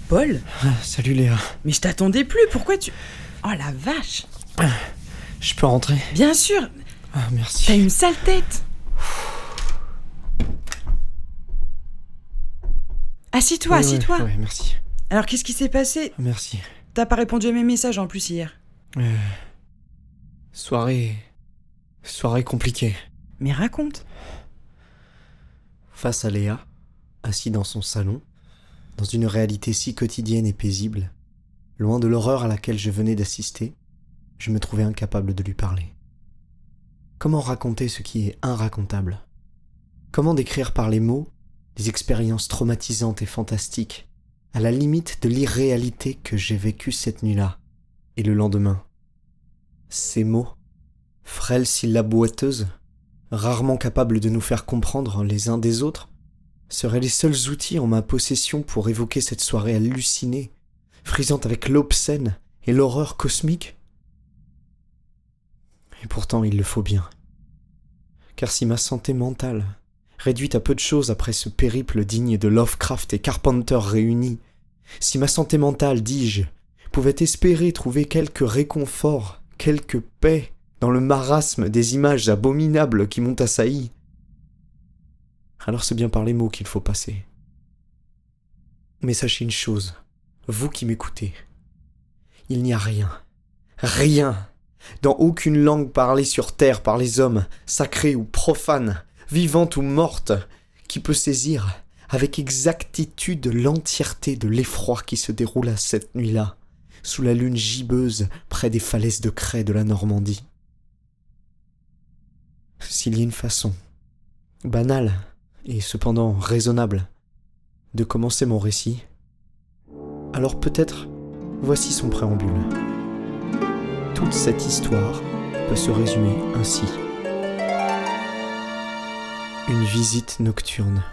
Paul ? Salut Léa. Mais je t'attendais plus, pourquoi tu... Oh la vache ! Je peux rentrer ? Bien sûr ! Ah, merci. T'as une sale tête ! Assis-toi, assis-toi. Ouais, merci. Alors qu'est-ce qui s'est passé ? Merci. T'as pas répondu à mes messages en plus hier. Soirée compliquée. Mais raconte. Face à Léa, assis dans son salon, dans une réalité si quotidienne et paisible, loin de l'horreur à laquelle je venais d'assister, je me trouvais incapable de lui parler. Comment raconter ce qui est irracontable ? Comment décrire par les mots des expériences traumatisantes et fantastiques, à la limite de l'irréalité que j'ai vécue cette nuit-là et le lendemain ? Ces mots, frêles syllabes boiteuses, rarement capables de nous faire comprendre les uns des autres, seraient les seuls outils en ma possession pour évoquer cette soirée hallucinée, frisante avec l'obscène et l'horreur cosmique. Et pourtant il le faut bien. Car si ma santé mentale, réduite à peu de choses après ce périple digne de Lovecraft et Carpenter réunis, si ma santé mentale, dis-je, pouvait espérer trouver quelque réconfort, quelque paix dans le marasme des images abominables qui m'ont assailli, alors c'est bien par les mots qu'il faut passer. Mais sachez une chose, vous qui m'écoutez, il n'y a rien, dans aucune langue parlée sur terre par les hommes, sacrée ou profane, vivante ou morte, qui peut saisir avec exactitude l'entièreté de l'effroi qui se déroula cette nuit-là, sous la lune gibbeuse près des falaises de craie de la Normandie. S'il y a une façon, banale et cependant raisonnable, de commencer mon récit, alors peut-être voici son préambule. Toute cette histoire peut se résumer ainsi. Une visite nocturne.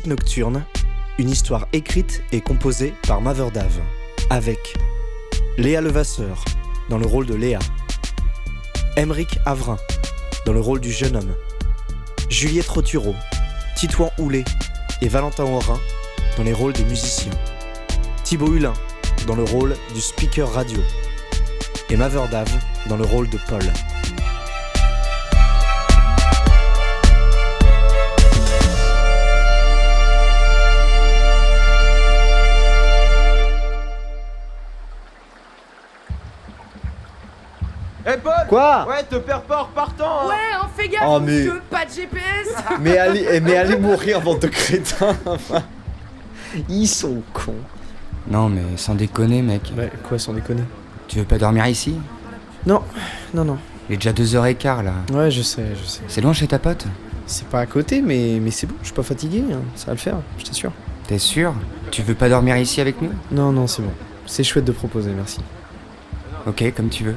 Nocturne, une histoire écrite et composée par Maverdave, avec Léa Levasseur dans le rôle de Léa, Aymeric Avrin dans le rôle du jeune homme, Juliette Rotureau, Titouan Houlet et Valentin Aurin dans les rôles des musiciens, Thibaut Hulin dans le rôle du speaker radio et Maverdave dans le rôle de Paul. Hey Paul! Quoi? Ouais, te perds pas en repartant! Ouais, on fait gaffe, Oh, mais- monsieur, pas de GPS. Mais allez mourir, bande de crétins. Ils sont cons. Non mais sans déconner mec, Bah quoi, sans déconner? tu veux pas dormir ici? Non. Il est déjà 2h15 là. Ouais, je sais. C'est loin chez ta pote? C'est pas à côté, mais c'est bon, je suis pas fatigué, hein. Ça va le faire, je t'assure. T'es sûr? Tu veux pas dormir ici avec nous? Non, c'est bon. C'est chouette de proposer, merci. Ok, comme tu veux.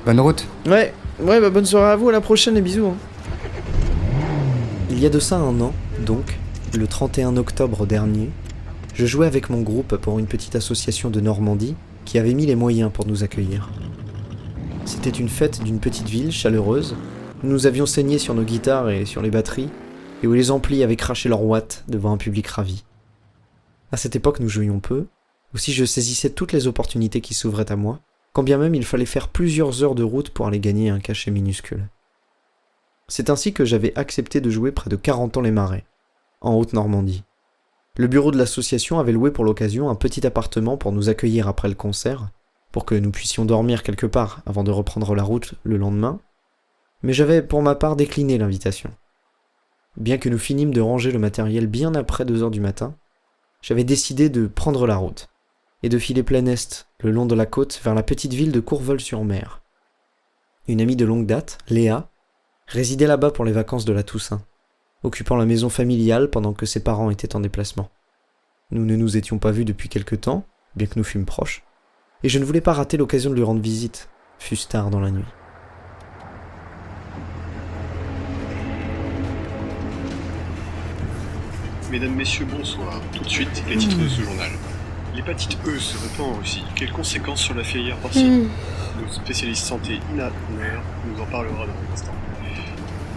Bonne route. Ouais, bah bonne soirée à vous, à la prochaine et bisous. Il y a de ça un an, donc, le 31 octobre dernier, je jouais avec mon groupe pour une petite association de Normandie qui avait mis les moyens pour nous accueillir. C'était une fête d'une petite ville chaleureuse, où nous avions saigné sur nos guitares et sur les batteries, et où les amplis avaient craché leurs watts devant un public ravi. À cette époque, nous jouions peu, aussi je saisissais toutes les opportunités qui s'ouvraient à moi, quand bien même il fallait faire plusieurs heures de route pour aller gagner un cachet minuscule. C'est ainsi que j'avais accepté de jouer près de 40 ans les Marais, en Haute-Normandie. Le bureau de l'association avait loué pour l'occasion un petit appartement pour nous accueillir après le concert, pour que nous puissions dormir quelque part avant de reprendre la route le lendemain, mais j'avais pour ma part décliné l'invitation. Bien que nous finîmes de ranger le matériel bien après 2h du matin, j'avais décidé de prendre la route et de filer plein est, le long de la côte, vers la petite ville de Courvol-sur-Mer. Une amie de longue date, Léa, résidait là-bas pour les vacances de la Toussaint, occupant la maison familiale pendant que ses parents étaient en déplacement. Nous ne nous étions pas vus depuis quelque temps, bien que nous fûmes proches, et je ne voulais pas rater l'occasion de lui rendre visite, fût-ce tard dans la nuit. Mesdames, Messieurs, bonsoir. Tout de suite, les titres de ce journal. L'hépatite E se répand aussi. Quelles conséquences sur la filière porcine Notre spécialiste santé Ina Nair nous en parlera dans un instant.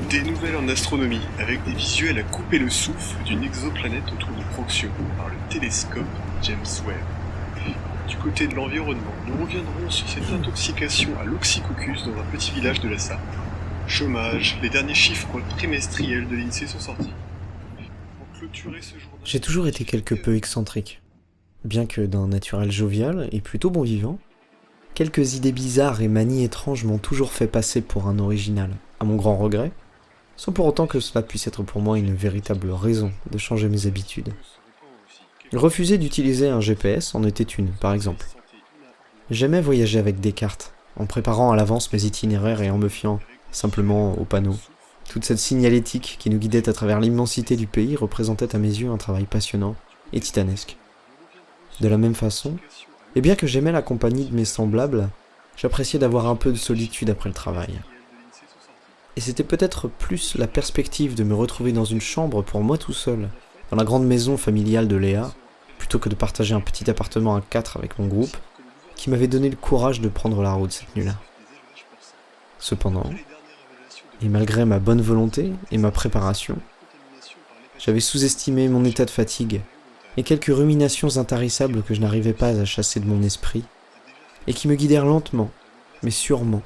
Des nouvelles en astronomie, avec des visuels à couper le souffle d'une exoplanète autour de Proxima par le télescope James Webb. Du côté de l'environnement, nous reviendrons sur cette intoxication à l'oxycoccus dans un petit village de la Sarthe. Chômage, les derniers chiffres trimestriels de l'INSEE sont sortis. J'ai toujours été quelque peu excentrique. Bien que d'un naturel jovial et plutôt bon vivant, quelques idées bizarres et manies étranges m'ont toujours fait passer pour un original, à mon grand regret, sans pour autant que cela puisse être pour moi une véritable raison de changer mes habitudes. Refuser d'utiliser un GPS en était une, par exemple. J'aimais voyager avec des cartes, en préparant à l'avance mes itinéraires et en me fiant simplement aux panneaux. Toute cette signalétique qui nous guidait à travers l'immensité du pays représentait à mes yeux un travail passionnant et titanesque. De la même façon, et bien que j'aimais la compagnie de mes semblables, j'appréciais d'avoir un peu de solitude après le travail. Et c'était peut-être plus la perspective de me retrouver dans une chambre pour moi tout seul, dans la grande maison familiale de Léa, plutôt que de partager un petit appartement à 4 avec mon groupe, qui m'avait donné le courage de prendre la route cette nuit-là. Cependant, et malgré ma bonne volonté et ma préparation, j'avais sous-estimé mon état de fatigue et quelques ruminations intarissables que je n'arrivais pas à chasser de mon esprit et qui me guidèrent lentement, mais sûrement,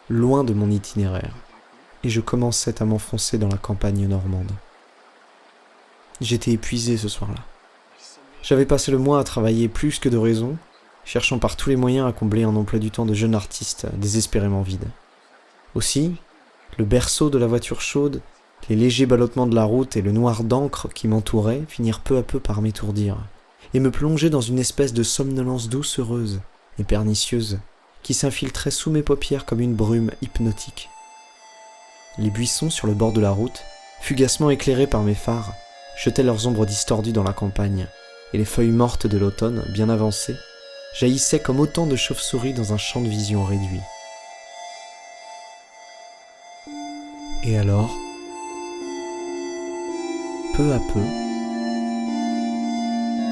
loin de mon itinéraire, et je commençais à m'enfoncer dans la campagne normande. J'étais épuisé ce soir-là. J'avais passé le mois à travailler plus que de raison, cherchant par tous les moyens à combler un emploi du temps de jeune artiste désespérément vide. Aussi, le berceau de la voiture chaude, les légers ballottements de la route et le noir d'encre qui m'entourait finirent peu à peu par m'étourdir et me plonger dans une espèce de somnolence doucereuse et pernicieuse qui s'infiltrait sous mes paupières comme une brume hypnotique. Les buissons sur le bord de la route, fugacement éclairés par mes phares, jetaient leurs ombres distordues dans la campagne et les feuilles mortes de l'automne, bien avancées, jaillissaient comme autant de chauves-souris dans un champ de vision réduit. Et alors, peu à peu,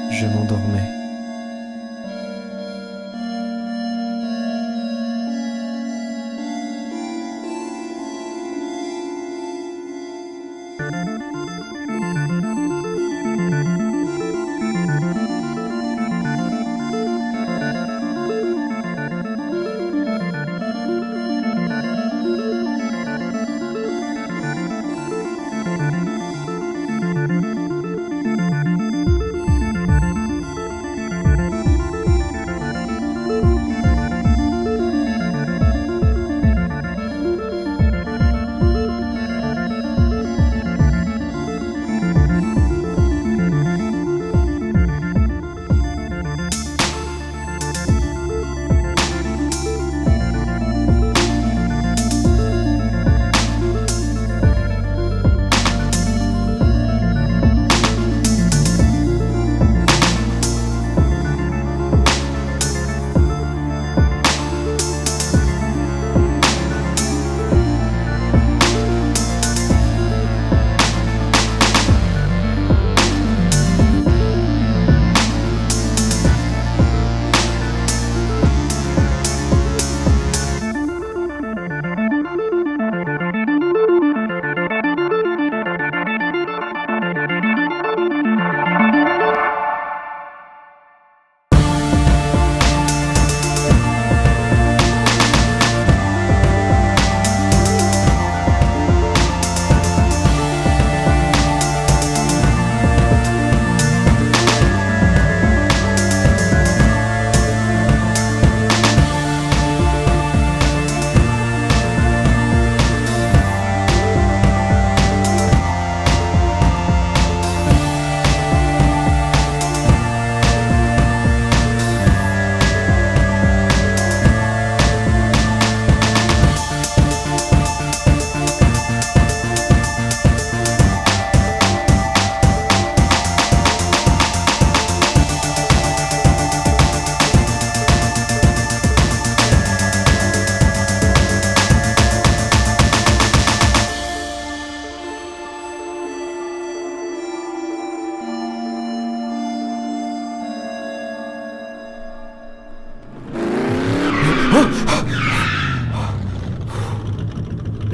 je m'endormais.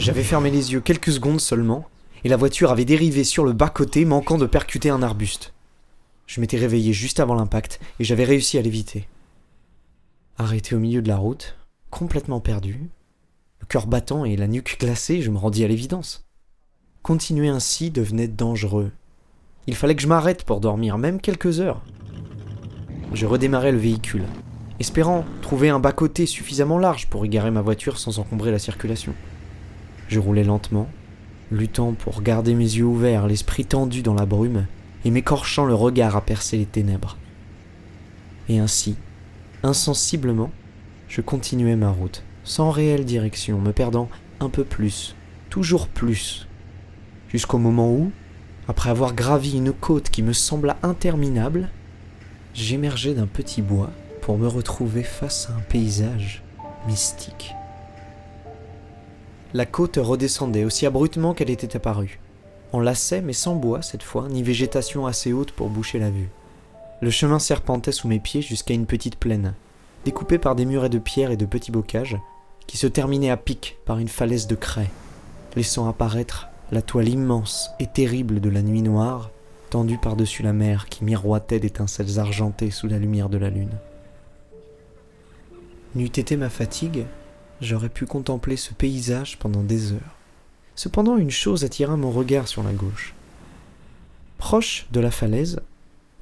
J'avais fermé les yeux quelques secondes seulement, et la voiture avait dérivé sur le bas-côté, manquant de percuter un arbuste. Je m'étais réveillé juste avant l'impact, et j'avais réussi à l'éviter. Arrêté au milieu de la route, complètement perdu, le cœur battant et la nuque glacée, je me rendis à l'évidence. Continuer ainsi devenait dangereux. Il fallait que je m'arrête pour dormir, même quelques heures. Je redémarrai le véhicule, espérant trouver un bas-côté suffisamment large pour égarer ma voiture sans encombrer la circulation. Je roulais lentement, luttant pour garder mes yeux ouverts, l'esprit tendu dans la brume, et m'écorchant le regard à percer les ténèbres. Et ainsi, insensiblement, je continuais ma route, sans réelle direction, me perdant un peu plus, toujours plus, jusqu'au moment où, après avoir gravi une côte qui me sembla interminable, j'émergeais d'un petit bois pour me retrouver face à un paysage mystique. La côte redescendait aussi abruptement qu'elle était apparue, en lacet mais sans bois cette fois, ni végétation assez haute pour boucher la vue. Le chemin serpentait sous mes pieds jusqu'à une petite plaine, découpée par des murets de pierre et de petits bocages, qui se terminait à pic par une falaise de craie, laissant apparaître la toile immense et terrible de la nuit noire, tendue par-dessus la mer qui miroitait d'étincelles argentées sous la lumière de la lune. N'eût été ma fatigue, j'aurais pu contempler ce paysage pendant des heures. Cependant, une chose attira mon regard sur la gauche. Proche de la falaise,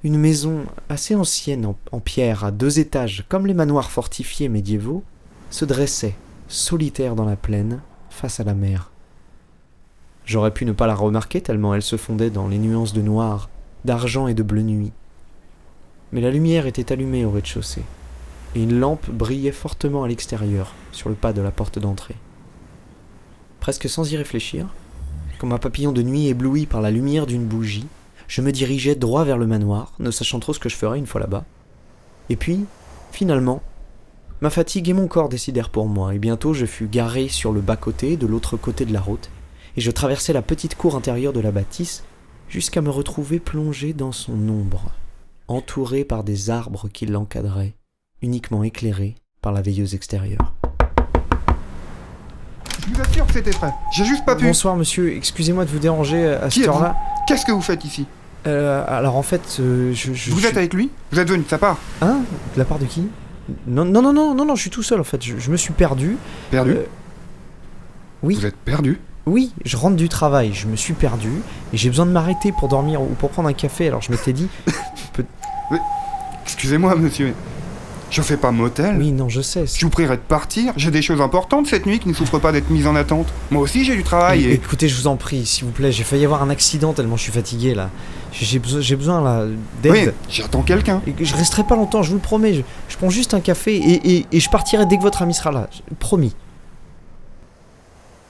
une maison assez ancienne en pierre à 2 étages, comme les manoirs fortifiés médiévaux, se dressait, solitaire dans la plaine, face à la mer. J'aurais pu ne pas la remarquer tellement elle se fondait dans les nuances de noir, d'argent et de bleu nuit. Mais la lumière était allumée au rez-de-chaussée, et une lampe brillait fortement à l'extérieur, sur le pas de la porte d'entrée. Presque sans y réfléchir, comme un papillon de nuit ébloui par la lumière d'une bougie, je me dirigeais droit vers le manoir, ne sachant trop ce que je ferais une fois là-bas. Et puis, finalement, ma fatigue et mon corps décidèrent pour moi, et bientôt je fus garé sur le bas-côté, de l'autre côté de la route, et je traversai la petite cour intérieure de la bâtisse jusqu'à me retrouver plongé dans son ombre, entouré par des arbres qui l'encadraient, uniquement éclairé par la veilleuse extérieure. Je vous assure que c'était prêt. J'ai juste pas pu. Bonsoir monsieur, excusez-moi de vous déranger à cette heure-là. Qu'est-ce que vous faites ici? Alors en fait, Vous êtes avec lui? Vous êtes venu de sa part? Hein? De la part de qui? Non, je suis tout seul en fait, je me suis perdu. Perdu? Oui. Vous êtes perdu? Oui, je rentre du travail, je me suis perdu, et j'ai besoin de m'arrêter pour dormir ou pour prendre un café, alors je m'étais dit... Excusez-moi monsieur, je fais pas motel. Oui, non, je sais. Je vous prierai de partir, j'ai des choses importantes cette nuit qui ne souffrent pas d'être mises en attente. Moi aussi j'ai du travail et... Écoutez, je vous en prie, s'il vous plaît, j'ai failli avoir un accident tellement je suis fatigué là. J'ai besoin là d'aide. Oui, j'attends quelqu'un. Et je resterai pas longtemps, je vous le promets, je prends juste un café et je partirai dès que votre ami sera là, promis.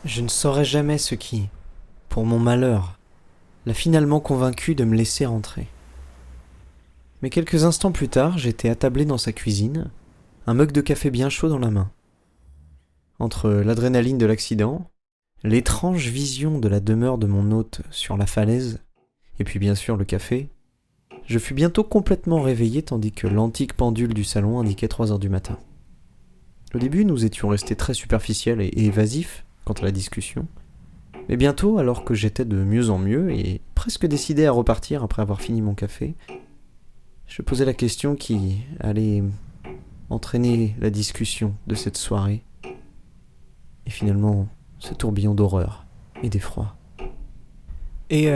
Je ne saurais jamais ce qui, pour mon malheur, l'a finalement convaincu de me laisser entrer. Mais quelques instants plus tard, j'étais attablé dans sa cuisine, un mug de café bien chaud dans la main. Entre l'adrénaline de l'accident, l'étrange vision de la demeure de mon hôte sur la falaise, et puis bien sûr le café, je fus bientôt complètement réveillé tandis que l'antique pendule du salon indiquait 3 heures du matin. Au début, nous étions restés très superficiels et évasifs quant à la discussion, mais bientôt, alors que j'étais de mieux en mieux et presque décidé à repartir après avoir fini mon café, je posais la question qui allait entraîner la discussion de cette soirée, et finalement ce tourbillon d'horreur et d'effroi. Et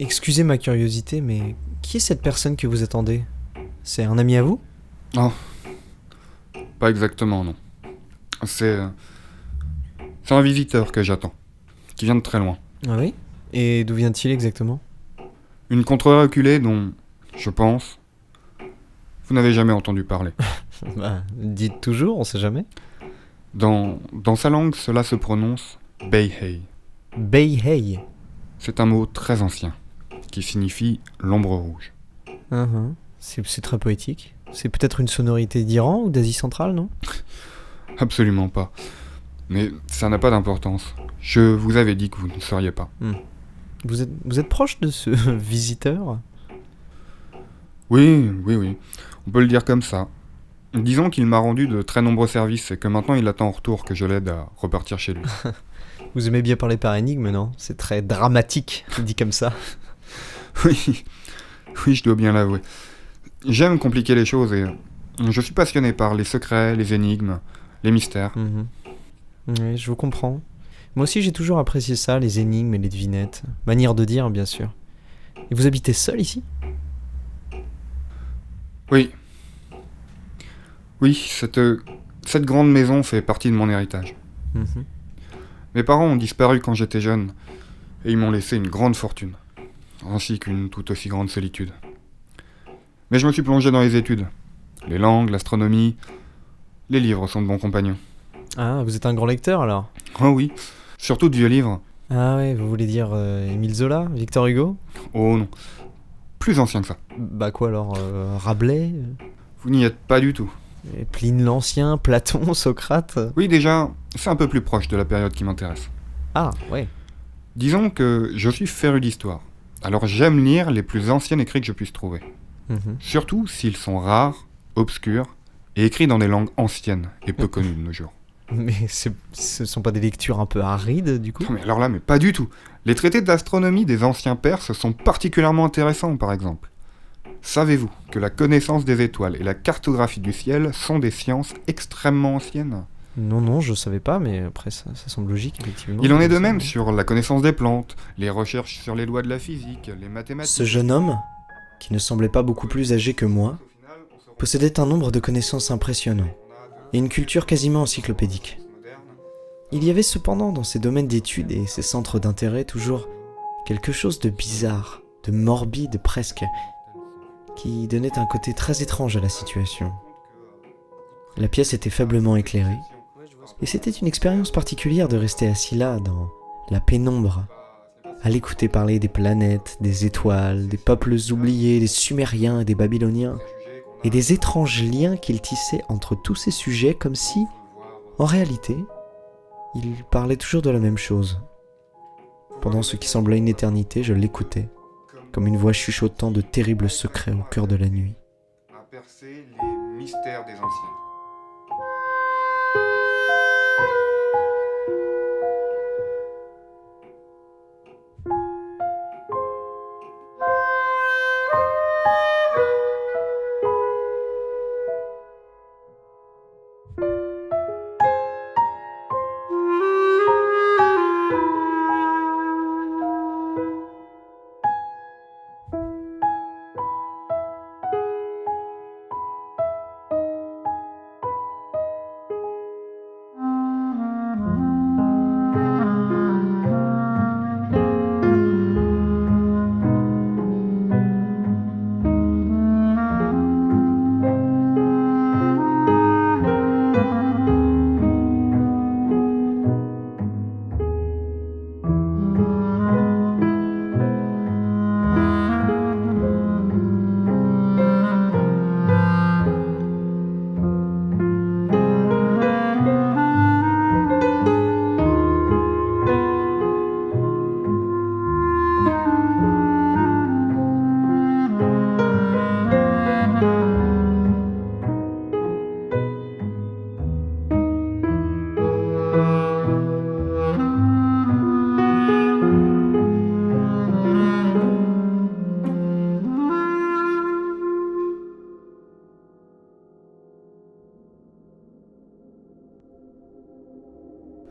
excusez ma curiosité, mais qui est cette personne que vous attendez? C'est un ami à vous? Non, pas exactement, non. C'est un visiteur que j'attends, qui vient de très loin. Ah oui? Et d'où vient-il exactement? Une contrée reculée dont, je pense, vous n'avez jamais entendu parler. Bah, dites toujours, on sait jamais. Dans sa langue, cela se prononce Beihei. Beihei. C'est un mot très ancien, qui signifie l'ombre rouge. C'est très poétique. C'est peut-être une sonorité d'Iran ou d'Asie centrale, non? Absolument pas. Mais ça n'a pas d'importance. Je vous avais dit que vous ne sauriez pas. Vous êtes proche de ce visiteur? Oui. On peut le dire comme ça. Disons qu'il m'a rendu de très nombreux services et que maintenant il attend en retour que je l'aide à repartir chez lui. Vous aimez bien parler par énigme, non? C'est très dramatique, dit comme ça. Oui, oui, je dois bien l'avouer. J'aime compliquer les choses et je suis passionné par les secrets, les énigmes, les mystères. Mhm. Oui, je vous comprends. Moi aussi, j'ai toujours apprécié ça, les énigmes et les devinettes. Manière de dire, bien sûr. Et vous habitez seul ici? Oui. Oui, cette grande maison fait partie de mon héritage. Mhm. Mes parents ont disparu quand j'étais jeune et ils m'ont laissé une grande fortune, ainsi qu'une tout aussi grande solitude. Mais je me suis plongé dans les études. Les langues, l'astronomie, les livres sont de bons compagnons. Ah, vous êtes un grand lecteur alors? Oh oui, surtout de vieux livres. Ah ouais, vous voulez dire Émile Zola, Victor Hugo? Oh non, plus anciens que ça. Bah quoi alors, Rabelais, Vous n'y êtes pas du tout. et Pline l'Ancien, Platon, Socrate? Oui, déjà, c'est un peu plus proche de la période qui m'intéresse. Ah, ouais. Disons que je suis féru d'histoire. Alors j'aime lire les plus anciens écrits que je puisse trouver. Mhm. Surtout s'ils sont rares, obscurs et écrits dans des langues anciennes et peu connues de nos jours. Mais ce sont pas des lectures un peu arides, du coup? Non, mais alors là, mais pas du tout. Les traités d'astronomie des anciens Perses sont particulièrement intéressants, par exemple. Savez-vous que la connaissance des étoiles et la cartographie du ciel sont des sciences extrêmement anciennes? Non, je savais pas, mais après, ça semble logique, effectivement. Il en est de même sur la connaissance des plantes, les recherches sur les lois de la physique, les mathématiques... Ce jeune homme, qui ne semblait pas beaucoup plus âgé que moi, possédait un nombre de connaissances impressionnant et une culture quasiment encyclopédique. Il y avait cependant dans ses domaines d'études et ses centres d'intérêt toujours quelque chose de bizarre, de morbide presque, qui donnait un côté très étrange à la situation. La pièce était faiblement éclairée, et c'était une expérience particulière de rester assis là, dans la pénombre, à l'écouter parler des planètes, des étoiles, des peuples oubliés, des Sumériens et des Babyloniens, et des étranges liens qu'il tissait entre tous ces sujets comme si, en réalité, il parlait toujours de la même chose. Pendant ce qui semblait une éternité, je l'écoutais, comme une voix chuchotant de terribles secrets au cœur de la nuit. À percer les mystères des anciens.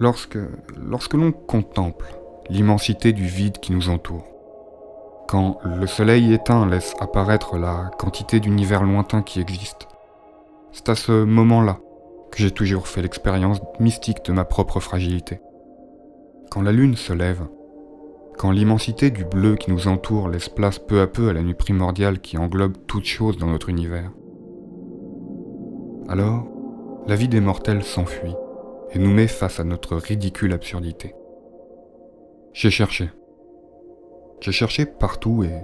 Lorsque l'on contemple l'immensité du vide qui nous entoure, quand le soleil éteint laisse apparaître la quantité d'univers lointains qui existent, c'est à ce moment-là que j'ai toujours fait l'expérience mystique de ma propre fragilité. Quand la lune se lève, quand l'immensité du bleu qui nous entoure laisse place peu à peu à la nuit primordiale qui englobe toute chose dans notre univers, alors la vie des mortels s'enfuit et nous met face à notre ridicule absurdité. J'ai cherché partout et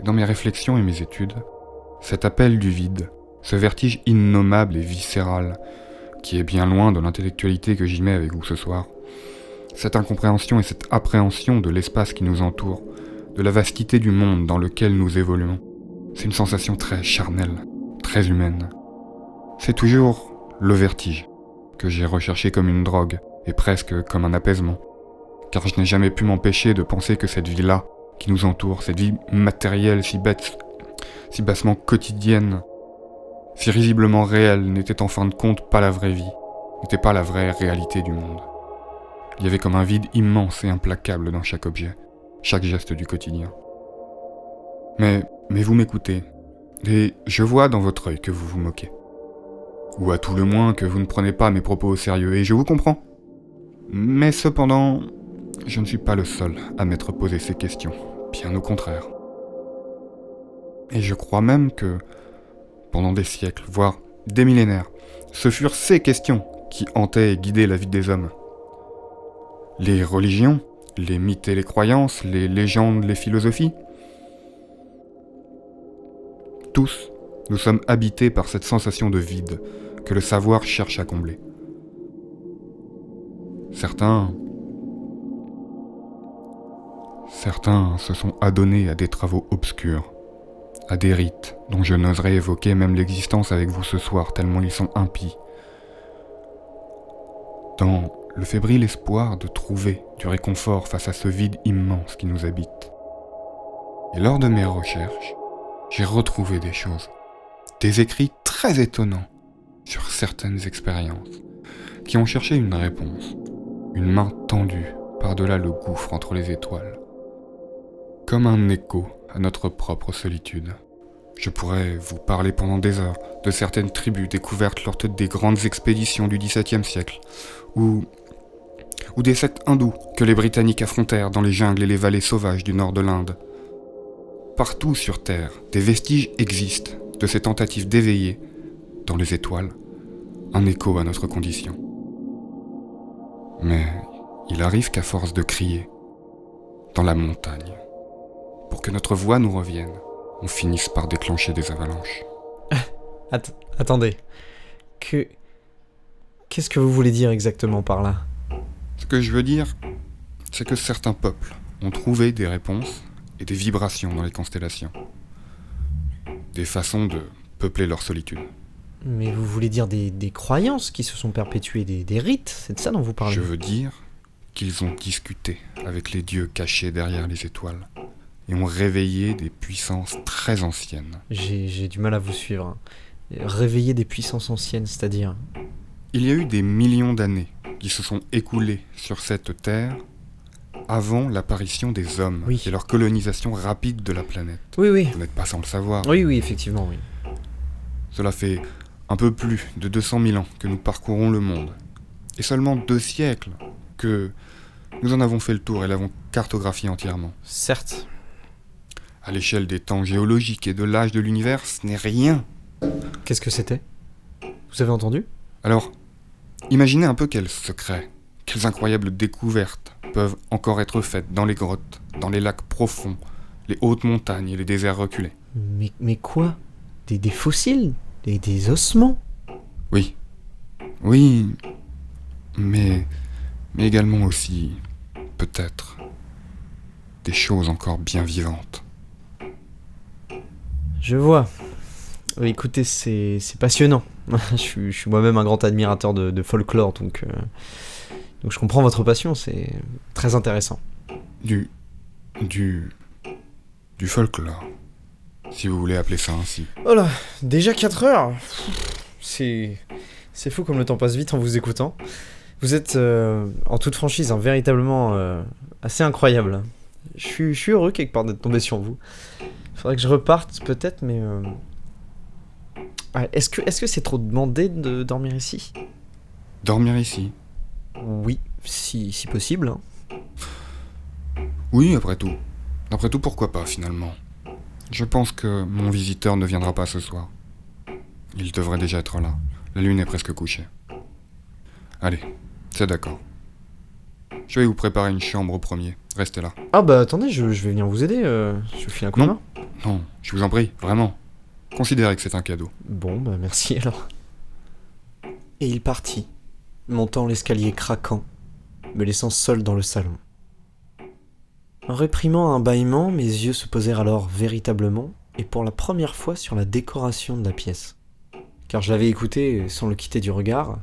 dans mes réflexions et mes études, cet appel du vide, ce vertige innommable et viscéral, qui est bien loin de l'intellectualité que j'y mets avec vous ce soir, cette incompréhension et cette appréhension de l'espace qui nous entoure, de la vastité du monde dans lequel nous évoluons, c'est une sensation très charnelle, très humaine. C'est toujours le vertige que j'ai recherché comme une drogue et presque comme un apaisement, car je n'ai jamais pu m'empêcher de penser que cette vie-là, qui nous entoure, cette vie matérielle si bête, si bassement quotidienne, si risiblement réelle, n'était en fin de compte pas la vraie vie, n'était pas la vraie réalité du monde. Il y avait comme un vide immense et implacable dans chaque objet, chaque geste du quotidien. Mais vous m'écoutez, et je vois dans votre œil que vous vous moquez. Ou à tout le moins que vous ne prenez pas mes propos au sérieux, et je vous comprends. Mais cependant, je ne suis pas le seul à m'être posé ces questions, bien au contraire. Et je crois même que, pendant des siècles, voire des millénaires, ce furent ces questions qui hantaient et guidaient la vie des hommes. Les religions, les mythes et les croyances, les légendes, les philosophies. Tous, nous sommes habités par cette sensation de vide que le savoir cherche à combler. Certains se sont adonnés à des travaux obscurs, à des rites dont je n'oserais évoquer même l'existence avec vous ce soir tellement ils sont impies. Dans le fébrile espoir de trouver du réconfort face à ce vide immense qui nous habite. Et lors de mes recherches, j'ai retrouvé des choses, des écrits très étonnants sur certaines expériences qui ont cherché une réponse, une main tendue par-delà le gouffre entre les étoiles. Comme un écho à notre propre solitude. Je pourrais vous parler pendant des heures de certaines tribus découvertes lors des grandes expéditions du XVIIe siècle, ou des sectes hindous que les Britanniques affrontèrent dans les jungles et les vallées sauvages du nord de l'Inde. Partout sur Terre, des vestiges existent de ces tentatives d'éveiller, dans les étoiles, un écho à notre condition. Mais il arrive qu'à force de crier, dans la montagne, pour que notre voix nous revienne, on finisse par déclencher des avalanches. Attendez. Qu'est-ce que vous voulez dire exactement par là ? Ce que je veux dire, c'est que certains peuples ont trouvé des réponses et des vibrations dans les constellations. Des façons de peupler leur solitude. Mais vous voulez dire des croyances qui se sont perpétuées, des rites, c'est de ça dont vous parlez ? Je veux dire qu'ils ont discuté avec les dieux cachés derrière les étoiles et ont réveillé des puissances très anciennes. J'ai du mal à vous suivre. Réveiller des puissances anciennes, c'est-à-dire ? Il y a eu des millions d'années qui se sont écoulées sur cette terre avant l'apparition des hommes et leur colonisation rapide de la planète. Oui. Vous n'êtes pas sans le savoir. Oui, effectivement, oui. Cela fait un peu plus de 200 000 ans que nous parcourons le monde. Et seulement 2 siècles que nous en avons fait le tour et l'avons cartographié entièrement. Certes. À l'échelle des temps géologiques et de l'âge de l'univers, ce n'est rien. Qu'est-ce que c'était ? Vous avez entendu ? Alors, imaginez un peu quels secrets, quelles incroyables découvertes peuvent encore être faites dans les grottes, dans les lacs profonds, les hautes montagnes et les déserts reculés. Mais quoi ? Des fossiles ? Des ossements ? Oui, mais également aussi, peut-être, des choses encore bien vivantes. Je vois. Écoutez, c'est passionnant. je suis moi-même un grand admirateur de folklore, donc je comprends votre passion, c'est très intéressant. Du folklore, si vous voulez appeler ça ainsi. Oh là, déjà 4 heures. C'est fou comme le temps passe vite en vous écoutant. Vous êtes, en toute franchise, véritablement assez incroyable. Je suis heureux quelque part d'être tombé sur vous. Faudrait que je reparte peut-être, mais... Est-ce que c'est trop demandé de dormir ici ? Dormir ici ? Oui, si possible. Oui, après tout. Après tout, pourquoi pas, finalement. Je pense que mon visiteur ne viendra pas ce soir. Il devrait déjà être là. La lune est presque couchée. Allez, c'est d'accord. Je vais vous préparer une chambre au premier. Restez là. Ah bah attendez, je vais venir vous aider. Je vous file un coup de main. Non, je vous en prie, vraiment. Considérez que c'est un cadeau. Bon, bah merci alors. Et il partit, montant l'escalier craquant, me laissant seul dans le salon. En réprimant un bâillement, mes yeux se posèrent alors véritablement, et pour la première fois sur la décoration de la pièce. Car je l'avais écouté sans le quitter du regard,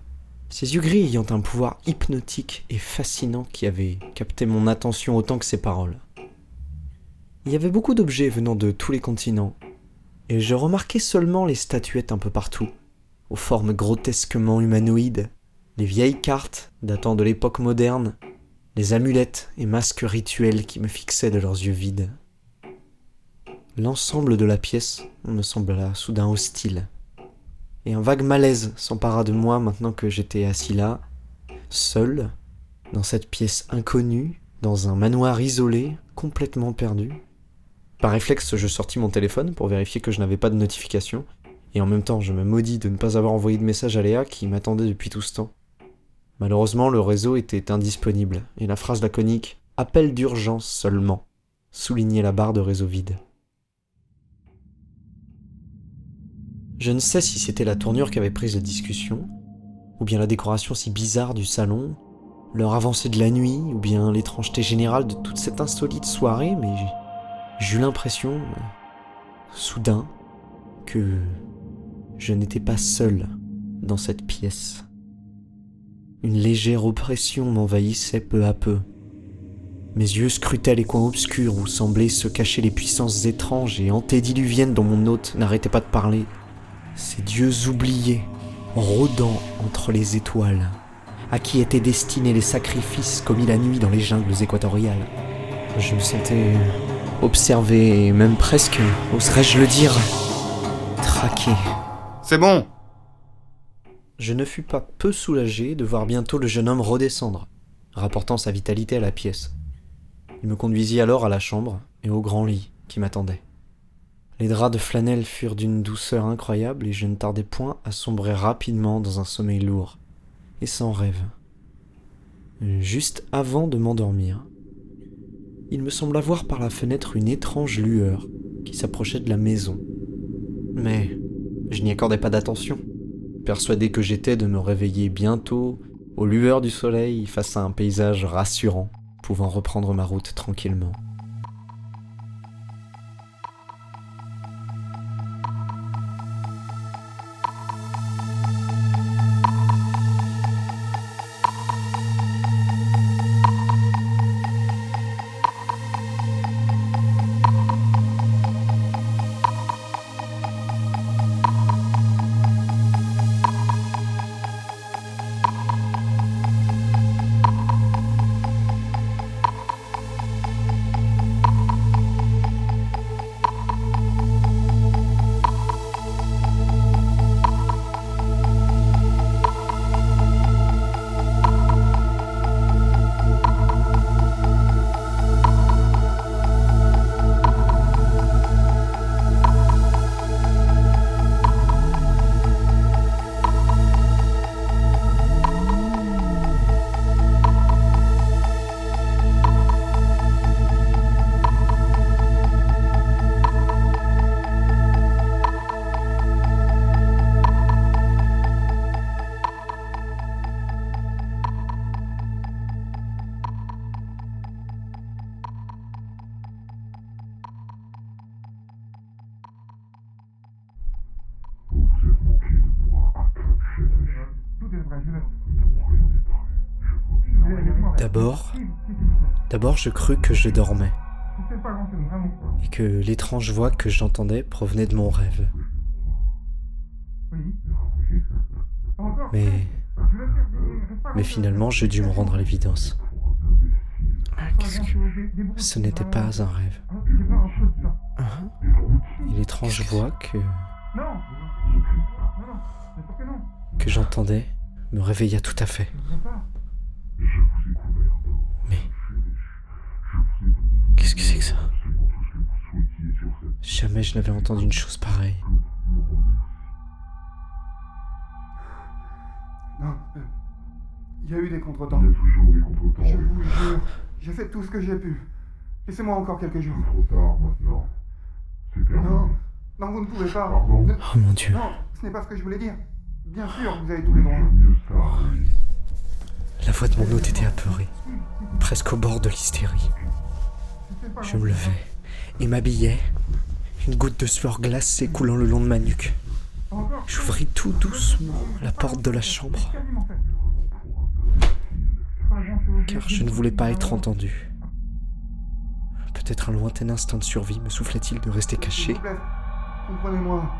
Ses yeux gris ayant un pouvoir hypnotique et fascinant qui avait capté mon attention autant que ses paroles. Il y avait beaucoup d'objets venant de tous les continents, et je remarquais seulement les statuettes un peu partout, aux formes grotesquement humanoïdes, les vieilles cartes datant de l'époque moderne, les amulettes et masques rituels qui me fixaient de leurs yeux vides. L'ensemble de la pièce me sembla soudain hostile, et un vague malaise s'empara de moi maintenant que j'étais assis là, seul, dans cette pièce inconnue, dans un manoir isolé, complètement perdu. Par réflexe, je sortis mon téléphone pour vérifier que je n'avais pas de notification, et en même temps, je me maudis de ne pas avoir envoyé de message à Léa qui m'attendait depuis tout ce temps. Malheureusement, le réseau était indisponible, et la phrase laconique « appel d'urgence seulement » soulignait la barre de réseau vide. Je ne sais si c'était la tournure qu'avait prise la discussion, ou bien la décoration si bizarre du salon, l'heure avancée de la nuit, ou bien l'étrangeté générale de toute cette insolite soirée, mais j'ai eu l'impression, soudain, que je n'étais pas seul dans cette pièce. Une légère oppression m'envahissait peu à peu. Mes yeux scrutaient les coins obscurs où semblaient se cacher les puissances étranges et antédiluviennes dont mon hôte n'arrêtait pas de parler. Ces dieux oubliés, rôdant entre les étoiles, à qui étaient destinés les sacrifices commis la nuit dans les jungles équatoriales. Je me sentais observé et même presque, oserais-je le dire, traqué. C'est bon! Je ne fus pas peu soulagé de voir bientôt le jeune homme redescendre, rapportant sa vitalité à la pièce. Il me conduisit alors à la chambre et au grand lit qui m'attendait. Les draps de flanelle furent d'une douceur incroyable et je ne tardai point à sombrer rapidement dans un sommeil lourd et sans rêve. Juste avant de m'endormir, il me sembla voir par la fenêtre une étrange lueur qui s'approchait de la maison. Mais je n'y accordais pas d'attention, persuadé que j'étais de me réveiller bientôt aux lueurs du soleil face à un paysage rassurant, pouvant reprendre ma route tranquillement. D'abord, je crus que je dormais, et que l'étrange voix que j'entendais provenait de mon rêve. Mais finalement, je dus me rendre à l'évidence. Ce n'était pas un rêve. Et l'étrange voix que j'entendais me réveilla tout à fait. Mais qu'est-ce que c'est que ça? Jamais je n'avais entendu une chose pareille. Non, il y a eu des contretemps. Il y a toujours des contretemps. Je vous jure, j'ai fait tout ce que j'ai pu. Laissez-moi encore quelques jours. C'est trop tard maintenant. C'est perdu. Non, vous ne pouvez pas. Pardon. Oh mon Dieu. Non, ce n'est pas ce que je voulais dire. Bien sûr, vous avez tous les droits. La voix de mon hôte était apeurée, presque au bord de l'hystérie. Je me levai et m'habillai, une goutte de sueur glacée coulant le long de ma nuque. J'ouvris tout doucement la porte de la chambre. car je ne voulais pas être entendu. Peut-être un lointain instinct de survie me soufflait-il de rester S'il caché. vous plaît, comprenez-moi.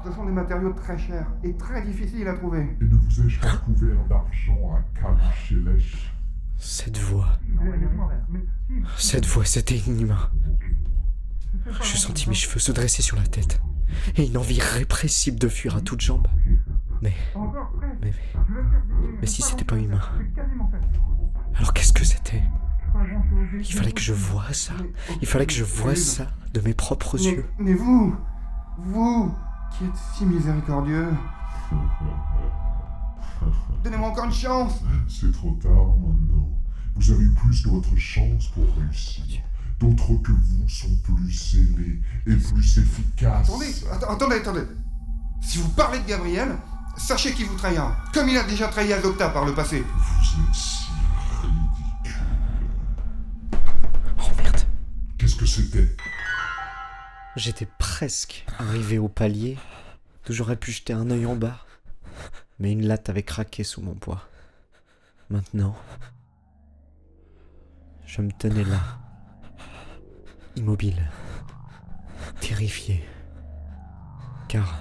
Ce sont des matériaux très chers et très difficiles à trouver. Et ne vous ai-je pas couvert d'argent à Kalouchelech? Cette voix, c'était inhumain. Je sentis mes cheveux se dresser sur la tête, et une envie répressible de fuir à toutes jambes. Mais si c'était pas humain, alors qu'est-ce que c'était? Il fallait que je voie ça. Il fallait que je voie ça de mes propres yeux. Mais vous qui êtes si miséricordieux, donnez-moi encore une chance. C'est trop tard maintenant. Vous avez eu plus que votre chance pour réussir. D'autres que vous sont plus scellés et plus efficaces. Attendez. Si vous parlez de Gabriel, sachez qu'il vous trahira. Comme il a déjà trahi Azokta par le passé. Vous êtes si ridicule. Oh merde. Qu'est-ce que c'était? J'étais presque arrivé au palier d'où j'aurais pu jeter un œil en bas. Mais une latte avait craqué sous mon poids. Maintenant, je me tenais là, immobile, terrifié. Car,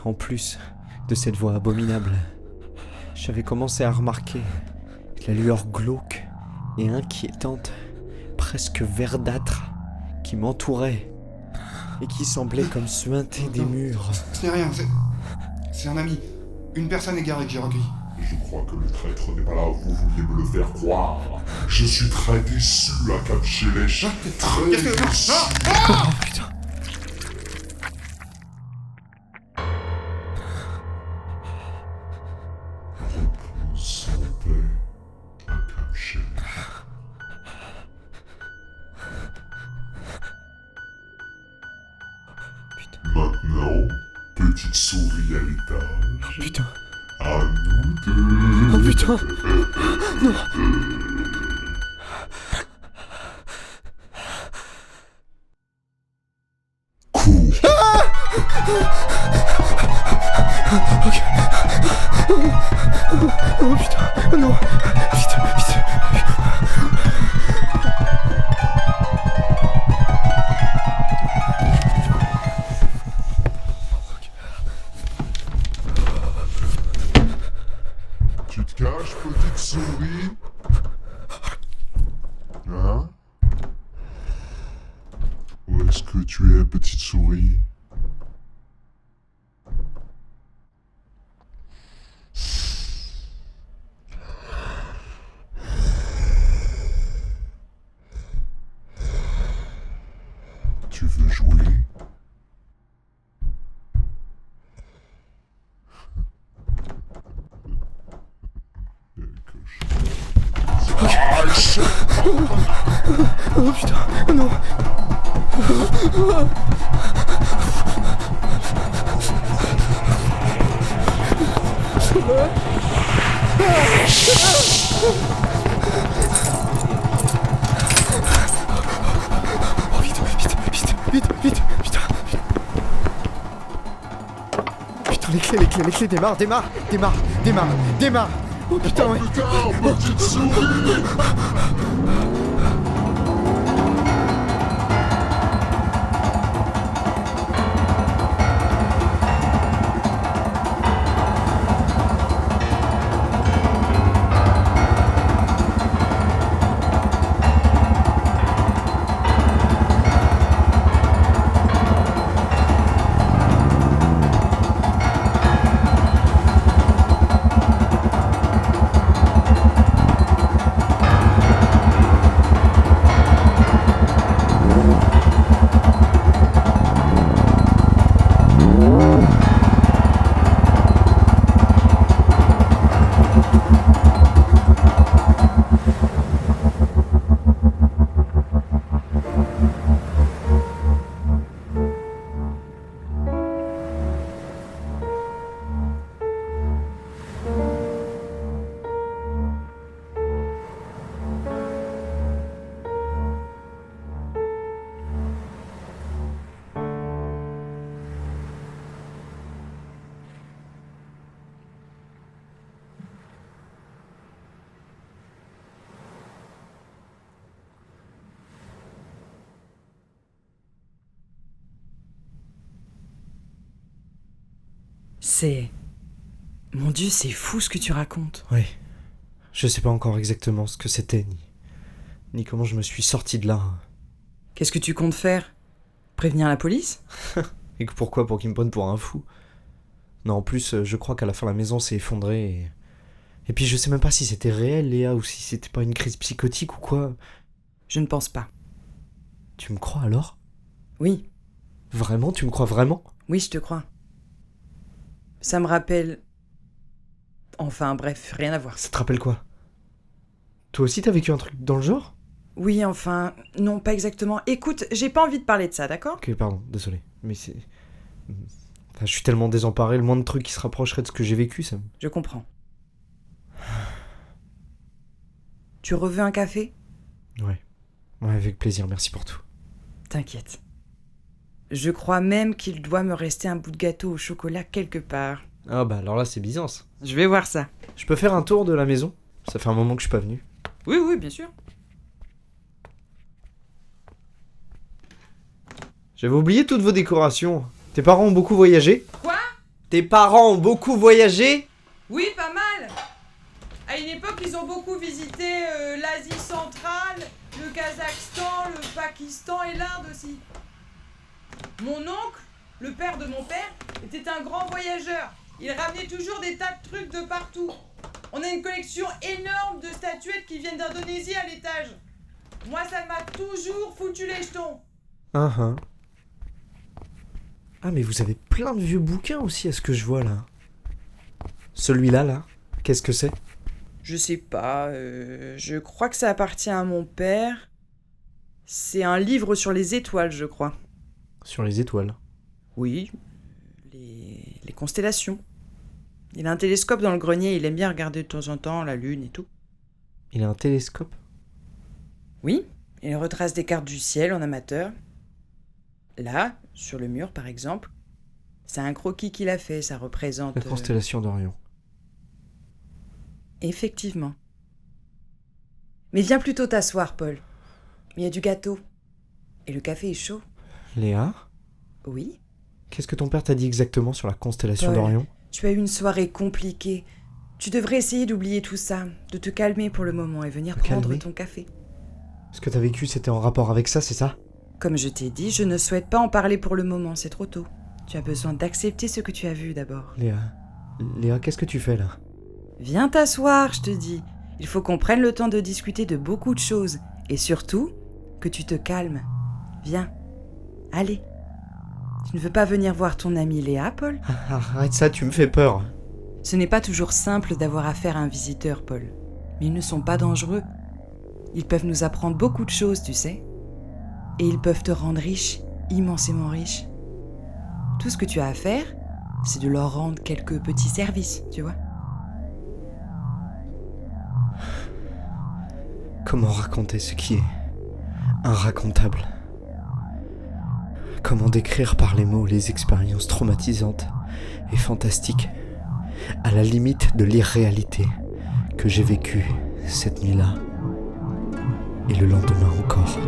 en plus de cette voix abominable, j'avais commencé à remarquer la lueur glauque et inquiétante, presque verdâtre, qui m'entourait et qui semblait comme suinter des murs. Ce n'est rien, c'est un ami. Une personne égarée que j'ai recueillie. Je crois que le traître n'est pas là où vous vouliez me le faire croire. Je suis très déçu à Kalouchelech. Très Qu'est-ce que... déçu. Oh putain. Repose en paix à Kalouchelech. Maintenant, petite souris à l'étage. Putain. À nous deux. Oh putain. Non. Cours. Ok. Oh putain. Non. Vite. Tu te caches, petite souris? Hein? Où est-ce que tu es, petite souris? Tu veux jouer? Oh putain. Non. Oh vite, putain. Putain, les clés, démarre. Oh putain, ouais. Putain, petite souris! C'est... Mon Dieu, c'est fou ce que tu racontes. Oui. Je sais pas encore exactement ce que c'était, ni comment je me suis sorti de là. Qu'est-ce que tu comptes faire? Prévenir la police? Et pourquoi? Pour qu'ils me prennent pour un fou? Non, en plus, je crois qu'à la fin, la maison s'est effondrée et puis je sais même pas si c'était réel, Léa, ou si c'était pas une crise psychotique ou quoi. Je ne pense pas. Tu me crois alors? Oui, Vraiment? Tu me crois vraiment? oui, je te crois. Ça me rappelle... Enfin, bref, rien à voir. Ça te rappelle quoi? Toi aussi t'as vécu un truc dans le genre? Oui, enfin... Non, pas exactement. Écoute, j'ai pas envie de parler de ça, d'accord? Ok, pardon, désolé. Mais c'est... Enfin, je suis tellement désemparé, le moindre truc qui se rapprocherait de ce que j'ai vécu, ça me... Je comprends. Tu reveux un café? Ouais. Ouais, avec plaisir, merci pour tout. T'inquiète. Je crois même qu'il doit me rester un bout de gâteau au chocolat quelque part. Ah bah alors là c'est Byzance. Je vais voir ça. Je peux faire un tour de la maison? Ça fait un moment que je suis pas venu. Oui, oui, bien sûr. J'avais oublié toutes vos décorations. Tes parents ont beaucoup voyagé? Quoi? Tes parents ont beaucoup voyagé? Oui, pas mal. À une époque, ils ont beaucoup visité l'Asie centrale, le Kazakhstan, le Pakistan et l'Inde aussi. Mon oncle, le père de mon père, était un grand voyageur. Il ramenait toujours des tas de trucs de partout. On a une collection énorme de statuettes qui viennent d'Indonésie à l'étage. Moi, ça m'a toujours foutu les jetons. Ah, mais vous avez plein de vieux bouquins aussi à ce que je vois là. Celui-là, là, qu'est-ce que c'est? Je sais pas, je crois que ça appartient à mon père. C'est un livre sur les étoiles, je crois. Sur les étoiles. Oui, les constellations. Il a un télescope dans le grenier, il aime bien regarder de temps en temps la lune et tout. Il a un télescope? Oui, il retrace des cartes du ciel en amateur. Là, sur le mur par exemple, c'est un croquis qu'il a fait, ça représente... La constellation d'Orion. Effectivement. Mais viens plutôt t'asseoir, Paul. Il y a du gâteau. Et le café est chaud. Léa? Oui? Qu'est-ce que ton père t'a dit exactement sur la constellation Paul, d'Orion? tu as eu une soirée compliquée. Tu devrais essayer d'oublier tout ça, de te calmer pour le moment et venir Me prendre calmer? ton café. Ce que t'as vécu, c'était en rapport avec ça, c'est ça? Comme je t'ai dit, je ne souhaite pas en parler pour le moment, c'est trop tôt. Tu as besoin d'accepter ce que tu as vu d'abord. Léa, qu'est-ce que tu fais là? Viens t'asseoir, je te dis. Il faut qu'on prenne le temps de discuter de beaucoup de choses. Et surtout, que tu te calmes. Viens. Allez. Tu ne veux pas venir voir ton amie Léa, Paul? Arrête ça, tu me fais peur. Ce n'est pas toujours simple d'avoir affaire à un visiteur, Paul. Mais ils ne sont pas dangereux. Ils peuvent nous apprendre beaucoup de choses, tu sais. Et ils peuvent te rendre riche, immensément riche. Tout ce que tu as à faire, c'est de leur rendre quelques petits services, tu vois. Comment raconter ce qui est inracontable? Comment décrire par les mots les expériences traumatisantes et fantastiques, à la limite de l'irréalité, que j'ai vécues cette nuit-là et le lendemain encore?